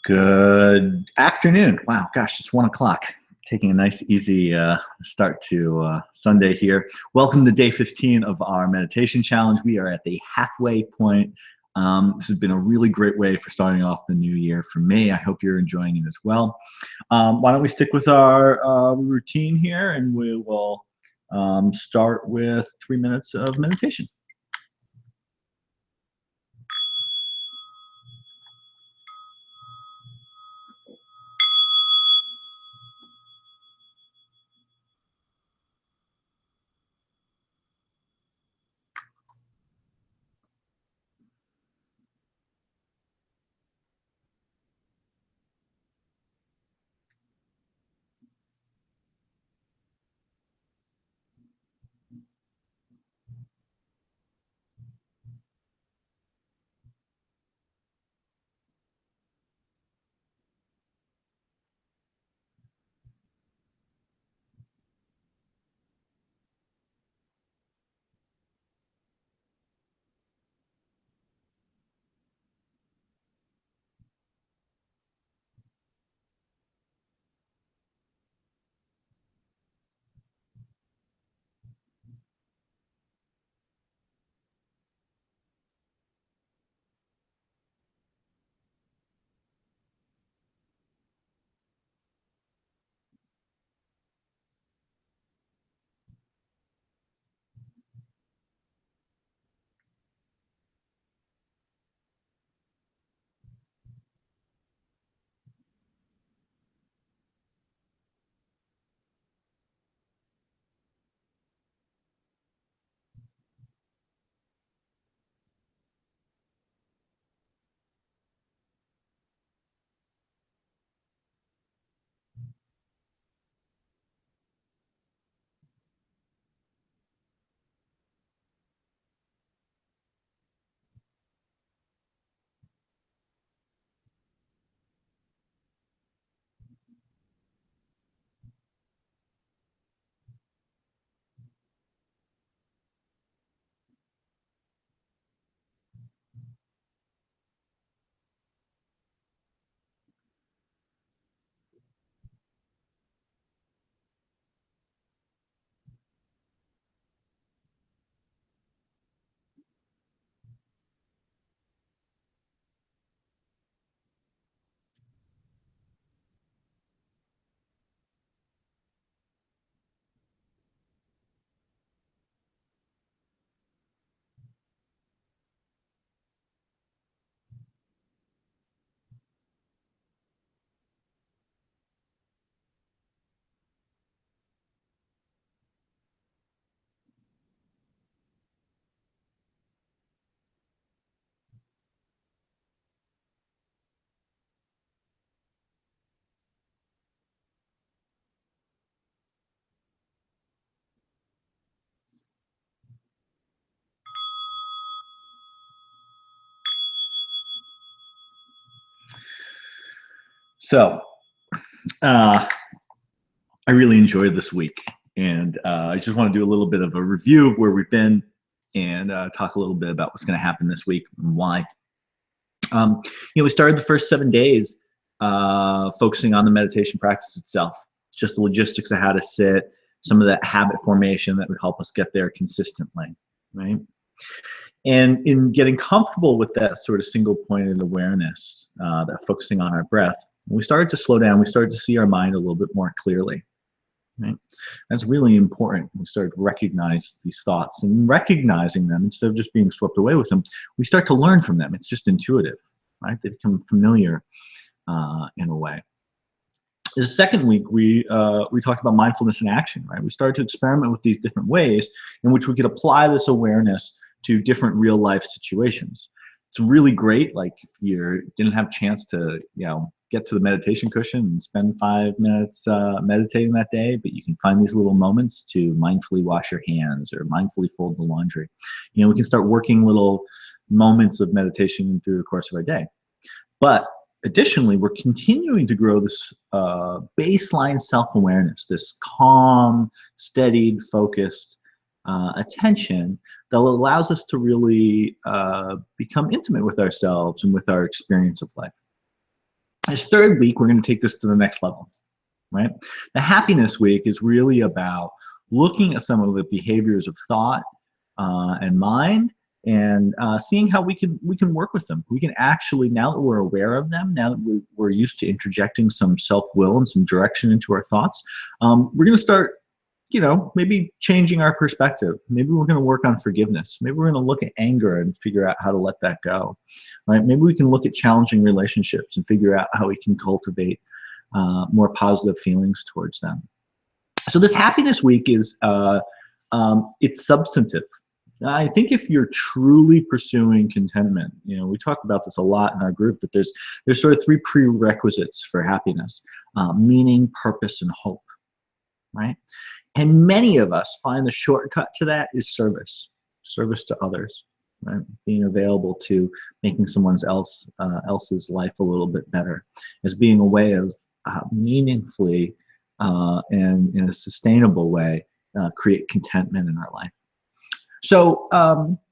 Good afternoon. Wow, gosh, it's 1 o'clock. Taking a nice, easy start to Sunday here. Welcome to day 15 of our meditation challenge. We are at the halfway point. This has been a really great way for starting off the new year for me. I hope you're enjoying it as well. Why don't we stick with our routine here, and we will start with 3 minutes of meditation. So, I really enjoyed this week, and I just want to do a little bit of a review of where we've been and talk a little bit about what's going to happen this week and why. We started the first 7 days focusing on the meditation practice itself, just the logistics of how to sit, some of that habit formation that would help us get there consistently, right? And in getting comfortable with that sort of single-pointed awareness, that focusing on our breath, we started to slow down. We started to see our mind a little bit more clearly. Right? That's really important. We start to recognize these thoughts, and recognizing them instead of just being swept away with them, we start to learn from them. It's just intuitive, right? They become familiar in a way. The second week, we talked about mindfulness in action, right? We started to experiment with these different ways in which we could apply this awareness to different real life situations. It's really great, like if you didn't have a chance to, get to the meditation cushion and spend 5 minutes meditating that day, but you can find these little moments to mindfully wash your hands or mindfully fold the laundry. We can start working little moments of meditation through the course of our day. But additionally, we're continuing to grow this baseline self-awareness, this calm, steadied, focused attention that allows us to really become intimate with ourselves and with our experience of life. This third week, we're going to take this to the next level, right? The happiness week is really about looking at some of the behaviors of thought and mind, and seeing how we can work with them. We can actually, now that we're aware of them, now that we're used to interjecting some self-will and some direction into our thoughts, we're going to start, maybe changing our perspective. Maybe we're going to work on forgiveness. Maybe we're going to look at anger and figure out how to let that go, right? Maybe we can look at challenging relationships and figure out how we can cultivate more positive feelings towards them. So this happiness week is, it's substantive. I think if you're truly pursuing contentment, we talk about this a lot in our group, that there's sort of three prerequisites for happiness: meaning, purpose, and hope, right? And many of us find the shortcut to that is service to others, right? Being available to making someone else's life a little bit better, as being a way of meaningfully and in a sustainable way create contentment in our life. So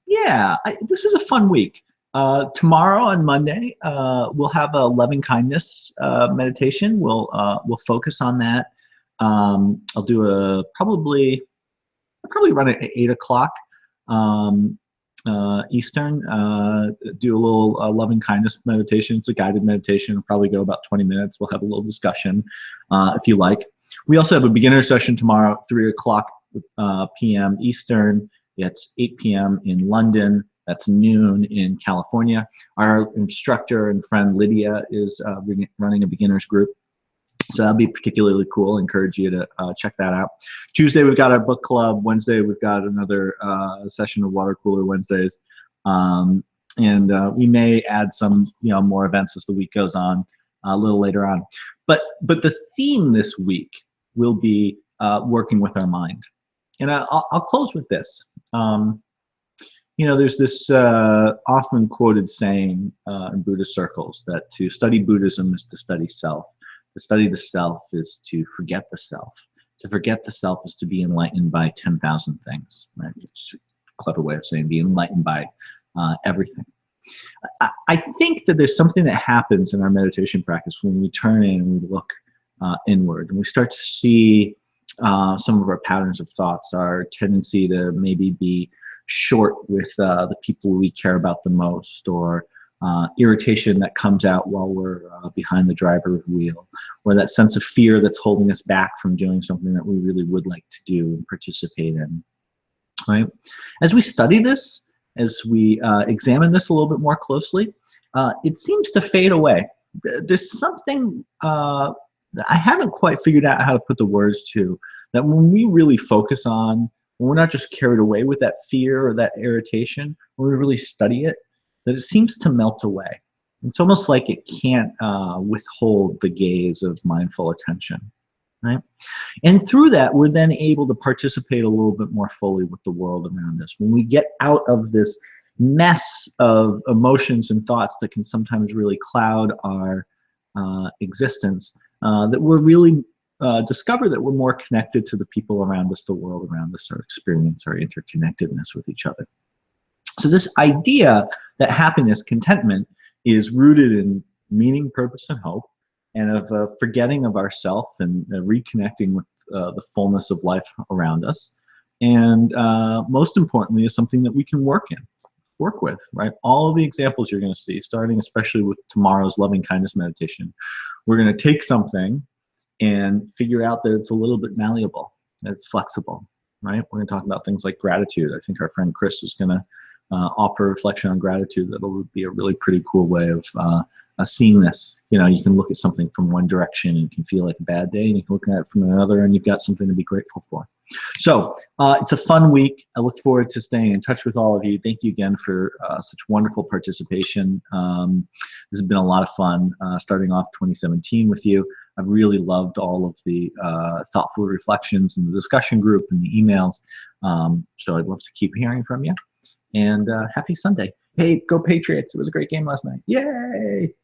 this is a fun week. Tomorrow on Monday, we'll have a loving kindness meditation. We'll focus on that. I'll do I'll probably run it at 8 o'clock Eastern. Do a little loving kindness meditation. It's a guided meditation. It'll probably go about 20 minutes. We'll have a little discussion if you like. We also have a beginner session tomorrow at 3 o'clock p.m. Eastern. It's 8 p.m. in London. That's noon in California. Our instructor and friend Lydia is running a beginners group. So that'll be particularly cool. I encourage you to check that out. Tuesday, we've got our book club. Wednesday, we've got another session of Water Cooler Wednesdays. And we may add some more events as the week goes on a little later on. But the theme this week will be working with our mind. And I'll close with this. There's this often quoted saying in Buddhist circles that to study Buddhism is to study self. To study the self is to forget the self. To forget the self is to be enlightened by 10,000 things. Right? It's a clever way of saying be enlightened by everything. I think that there's something that happens in our meditation practice when we turn in and we look inward and we start to see some of our patterns of thoughts, our tendency to maybe be short with the people we care about the most, or irritation that comes out while we're behind the driver's wheel, or that sense of fear that's holding us back from doing something that we really would like to do and participate in, right? As we study this, as we examine this a little bit more closely, it seems to fade away. There's something that I haven't quite figured out how to put the words to, that when we really focus on, when we're not just carried away with that fear or that irritation, when we really study it, that it seems to melt away. It's almost like it can't withhold the gaze of mindful attention, right? And through that, we're then able to participate a little bit more fully with the world around us. When we get out of this mess of emotions and thoughts that can sometimes really cloud our existence, that we're really discover that we're more connected to the people around us, the world around us, our experience, our interconnectedness with each other. So this idea that happiness, contentment, is rooted in meaning, purpose, and hope, and of forgetting of ourself and reconnecting with the fullness of life around us. And most importantly, is something that we can work with, right? All of the examples you're going to see, starting especially with tomorrow's loving kindness meditation, we're going to take something and figure out that it's a little bit malleable, that it's flexible, right? We're going to talk about things like gratitude. I think our friend Chris is going to offer reflection on gratitude. That'll be a really pretty cool way of seeing this. You can look at something from one direction and it can feel like a bad day, and you can look at it from another and you've got something to be grateful for. So it's a fun week. I look forward to staying in touch with all of you. Thank you again for such wonderful participation. This has been a lot of fun starting off 2017 with you. I've really loved all of the thoughtful reflections in the discussion group and the emails. So I'd love to keep hearing from you. And happy Sunday. Hey, go Patriots. It was a great game last night. Yay!